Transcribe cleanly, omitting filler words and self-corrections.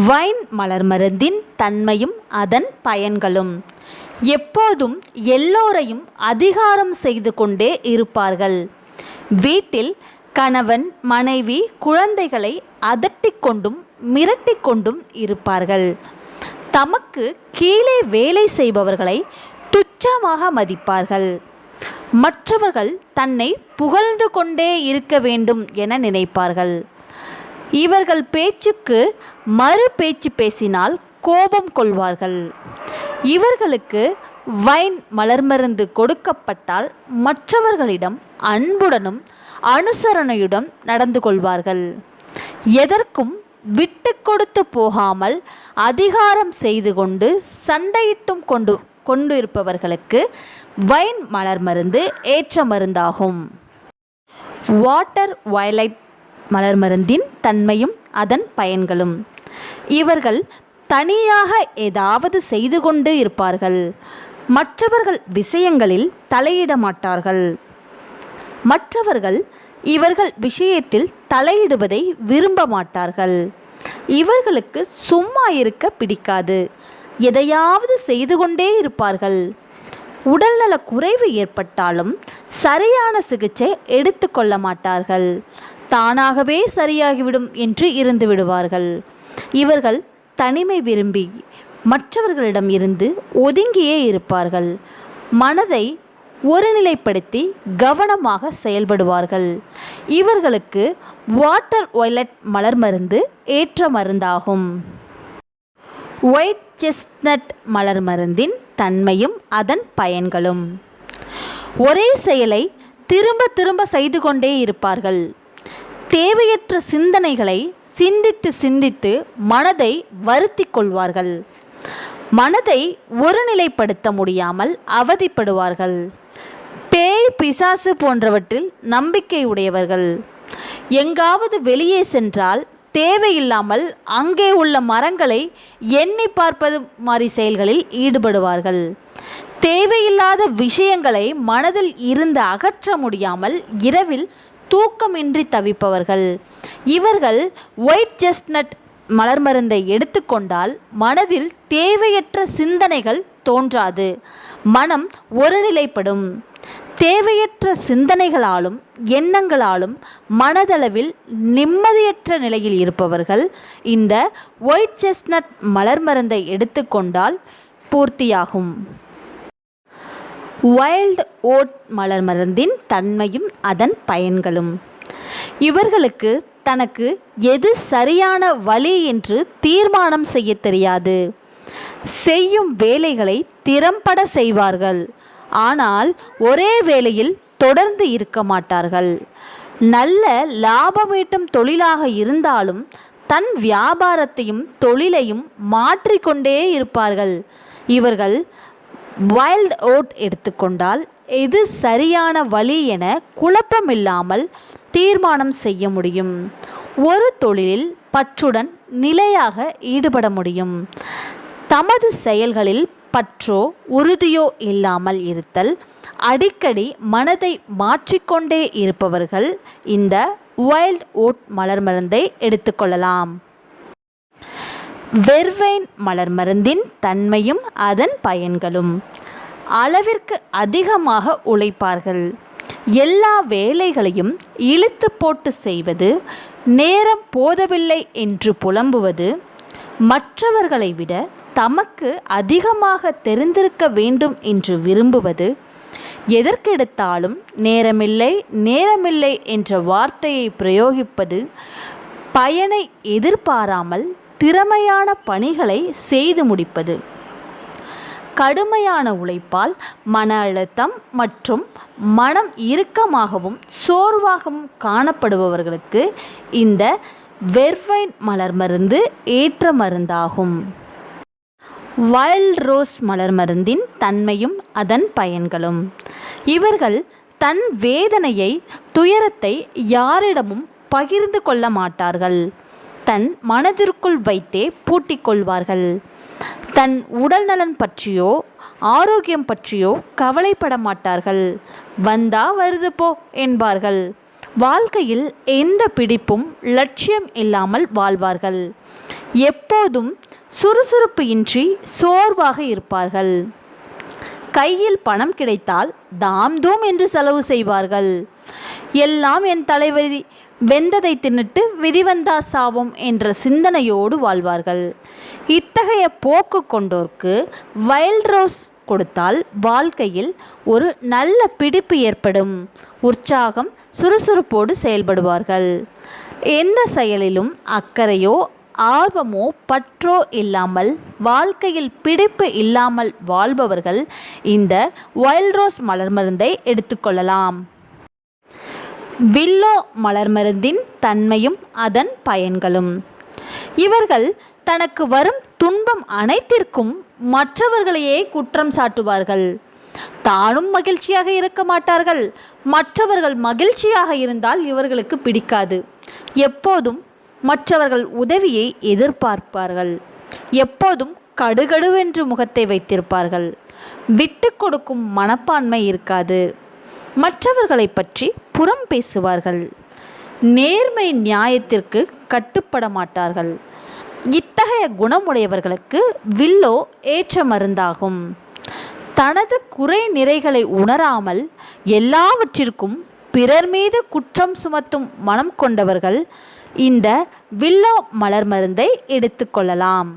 Wine மலர் மருந்தின் தன்மையும் அதன் பயன்களும். எப்போதும் எல்லோரையும் அதிகாரம் செய்து கொண்டே இருப்பார்கள். வீட்டில் கணவன் மனைவி குழந்தைகளை அதட்டிக் கொண்டும் மிரட்டிக் கொண்டும் இருப்பார்கள். தமக்கு கீழே வேலை செய்பவர்களை துச்சமாக மதிப்பார்கள். மற்றவர்கள் தன்னை புகழ்ந்து கொண்டே இருக்க வேண்டும் என நினைப்பார்கள். இவர்கள் பேச்சுக்கு மறு பேச்சு பேசினால் கோபம் கொள்வார்கள். இவர்களுக்கு வைன் மலர்மருந்து கொடுக்கப்பட்டால் மற்றவர்களிடம் அன்புடனும் அனுசரணையுடன் நடந்து கொள்வார்கள். எதற்கும் விட்டு கொடுத்து போகாமல் அதிகாரம் செய்து கொண்டு சண்டையிட்டும் கொண்டு இருப்பவர்களுக்கு வைன் மலர் மருந்து ஏற்ற மருந்தாகும். வாட்டர் வயலட் மலர் மருந்தின் தன்மையும் அதன் பயன்களும். இவர்கள் தனியாக ஏதாவது செய்து கொண்டு இருப்பார்கள். மற்றவர்கள் விஷயங்களில் தலையிட மாட்டார்கள். மற்றவர்கள் இவர்கள் விஷயத்தில் தலையிடுவதை விரும்ப மாட்டார்கள். இவர்களுக்கு சும்மா இருக்க பிடிக்காது. எதையாவது செய்து கொண்டே இருப்பார்கள். உடல்நல குறைவு ஏற்பட்டாலும் சரியான சிகிச்சை எடுத்துக்கொள்ள மாட்டார்கள். தானாகவே சரியாகிவிடும் என்று இருந்து விடுவார்கள். இவர்கள் தனிமை விரும்பி மற்றவர்களிடம் இருந்து ஒதுங்கியே இருப்பார்கள். மனதை ஒருநிலைப்படுத்தி கவனமாக செயல்படுவார்கள். இவர்களுக்கு வாட்டர் வயலட் மலர் மருந்து ஏற்ற மருந்தாகும். ஒயிட் செஸ்ட்நட் மலர் மருந்தின் தன்மையும் அதன் பயன்களும். ஒரே செயலை திரும்ப திரும்ப செய்து கொண்டே இருப்பார்கள். தேவையற்ற சிந்தனைகளை சிந்தித்து சிந்தித்து மனதை வருத்தி கொள்வார்கள். மனதை ஒருநிலைப்படுத்த முடியாமல் அவதிப்படுவார்கள். பேய் பிசாசு போன்றவற்றில் நம்பிக்கை உடையவர்கள். எங்காவது வெளியே சென்றால் தேவையில்லாமல் அங்கே உள்ள மரங்களை எண்ணி பார்ப்பது மாதிரி செயல்களில் ஈடுபடுவார்கள். தேவையில்லாத விஷயங்களை மனதில் இருந்து அகற்ற முடியாமல் இரவில் தூக்கமின்றி தவிப்பவர்கள். இவர்கள் ஒயிட் செஸ்ட்நட் மலர் மருந்தை எடுத்துக்கொண்டால் மனதில் தேவையற்ற சிந்தனைகள் தோன்றாது. மனம் ஒருநிலைப்படும். தேவையற்ற சிந்தனைகளாலும் எண்ணங்களாலும் மனதளவில் நிம்மதியற்ற நிலையில் இருப்பவர்கள் இந்த ஒயிட் செஸ்ட்நட் மலர் மருந்தை எடுத்துக்கொண்டால் பூர்த்தியாகும். வைல்ட் ஓட் மலர் மருந்தின் தன்மையும் அதன் பயன்களும். இவர்களுக்கு தனக்கு எது சரியான வழி என்று தீர்மானம் செய்ய தெரியாது. செய்யும் வேலைகளை திறம்பட செய்வார்கள். ஆனால் ஒரே வேளையில் தொடர்ந்து இருக்க மாட்டார்கள். நல்ல லாபமீட்டும் தொழிலாக இருந்தாலும் தன் வியாபாரத்தையும் தொழிலையும் மாற்றிக்கொண்டே இருப்பார்கள். இவர்கள் வைல்ட் ஓட் எடுத்துக்கொண்டால் எது சரியான வழி என குழப்பமில்லாமல் தீர்மானம் செய்ய முடியும். ஒரு தொழிலில் பற்றுடன் நிலையாக ஈடுபட முடியும். தமது செயல்களில் பற்றோ உறுதியோ இல்லாமல் இருத்தல், அடிக்கடி மனதை மாற்றிக்கொண்டே இருப்பவர்கள் இந்த வைல்ட் ஓட் மலர் மருந்தை எடுத்துக்கொள்ளலாம். வெர்வைன் மலர் மருந்தின் தன்மையும் அதன் பயன்களும். அளவிற்கு அதிகமாக உழைப்பார்கள். எல்லா வேலைகளையும் இழுத்து போட்டு செய்வது, நேரம் போதவில்லை என்று புலம்புவது, மற்றவர்களை விட தமக்கு அதிகமாக தெரிந்திருக்க வேண்டும் என்று விரும்புவது, எதற்கெடுத்தாலும் நேரமில்லை நேரமில்லை என்ற வார்த்தையை பிரயோகிப்பது, பயனை எதிர்பாராமல் திறமையான பணிகளை செய்து முடிப்பது. கடுமையான உழைப்பால் மன அழுத்தம் மற்றும் மனம் இறுக்கமாகவும் சோர்வாகவும் காணப்படுபவர்களுக்கு இந்த வெர்வைன் மலர் மருந்து ஏற்ற மருந்தாகும். வைல்ட் ரோஸ் மலர் மருந்தின் தன்மையும் அதன் பயன்களும். இவர்கள் தன் வேதனையை துயரத்தை யாரிடமும் பகிர்ந்து கொள்ள மாட்டார்கள். தன் மனதிற்குள் வைத்தே பூட்டிக் கொள்வார்கள். தன் உடல் நலன் பற்றியோ ஆரோக்கியம் பற்றியோ கவலைப்பட மாட்டார்கள். வந்தா வருது போ என்பார்கள். வாழ்க்கையில் எந்த பிடிப்பும் லட்சியம் இல்லாமல் வாழ்வார்கள். எப்போதும் சுறுசுறுப்பு இன்றி சோர்வாக இருப்பார்கள். கையில் பணம் கிடைத்தால் தாம் தூம் என்று செலவு செய்வார்கள். எல்லாம் என் தலைவலி, வெந்ததை தின்னுட்டு விதி வந்தா சாவும் என்ற சிந்தனையோடு வாழ்வார்கள். இத்தகைய போக்கு கொண்டோர்க்கு வைல்ட் ரோஸ் கொடுத்தால் வாழ்க்கையில் ஒரு நல்ல பிடிப்பு ஏற்படும். உற்சாகம், சுறுசுறுப்போடு செயல்படுவார்கள். எந்த செயலிலும் அக்கறையோ ஆர்வமோ பற்றோ இல்லாமல் வாழ்க்கையில் பிடிப்பு இல்லாமல் வாழ்பவர்கள் இந்த வைல்ட் ரோஸ் மலர் மருந்தை எடுத்துக்கொள்ளலாம். வில்லோ மலர் மருந்தின் தன்மையும் அதன் பயன்களும். இவர்கள் தனக்கு வரும் துன்பம் அனைத்திற்கும் மற்றவர்களையே குற்றம் சாட்டுவார்கள். தானும் மகிழ்ச்சியாக இருக்க மாட்டார்கள். மற்றவர்கள் மகிழ்ச்சியாக இருந்தால் இவர்களுக்கு பிடிக்காது. எப்போதும் மற்றவர்கள் உதவியை எதிர்பார்ப்பார்கள். எப்போதும் கடுகடுவென்று முகத்தை வைத்திருப்பார்கள். விட்டு கொடுக்கும் மனப்பான்மை இருக்காது. மற்றவர்களை பற்றி புறம் பேசுவார்கள். நேர்மை நியாயத்திற்கு கட்டுப்பட மாட்டார்கள். இத்தகைய குணமுடையவர்களுக்கு வில்லோ ஏற்ற மருந்தாகும். தனது குறை நிறைகளை உணராமல் எல்லாவற்றிற்கும் பிறர் மீது குற்றம் சுமத்தும் மனம் கொண்டவர்கள் இந்த வில்லோ மலர் மருந்தை எடுத்துக்கொள்ளலாம்.